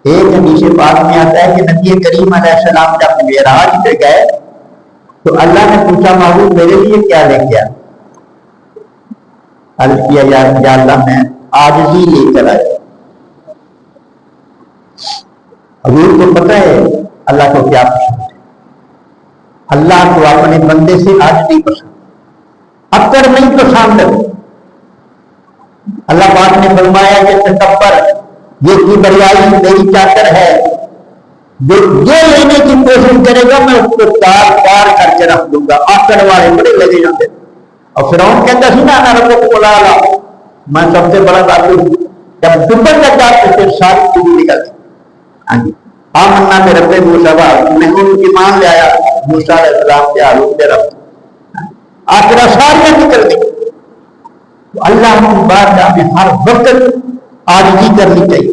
ایک حدیث پاک میں آتا ہے کہ نبی کریم علیہ السلام جب معراج پہ گئے تو اللہ نے پوچھا محبوب میرے لیے کیا لے کے آیا؟ عرض کیا یا اللہ میں عاجزی لے کر آیا۔ حضور کو پتہ ہے اللہ کو کیا پسند ہے، اللہ کو اپنے بندے سے عاجزی پسند، اکثر نہیں پسند۔ اللہ پاک نے فرمایا کہ تکبر یہ کبریائی میری چادر ہے، جو لینے کی کوشش کرے گا میں اس کو تار پار کر کے رکھ دوں گا۔ آکڑ والے بڑے لگے جاتے، اور فرعون کہتا سی نا انا ربکم الاعلی، میں سب سے بڑا ذات ہوں۔ جب ڈبن لگا تو پھر ساری چیزیں نکل گئی۔ آمنا میں رب موسیٰ، میں ان کی مان لے آیا موسیٰ علیہ السلام کے ہارون کے رب، آخرہ ساریاں نکل گئی۔ اللہ کی بارگاہ میں ہر وقت عاجزی کرنی چاہیے۔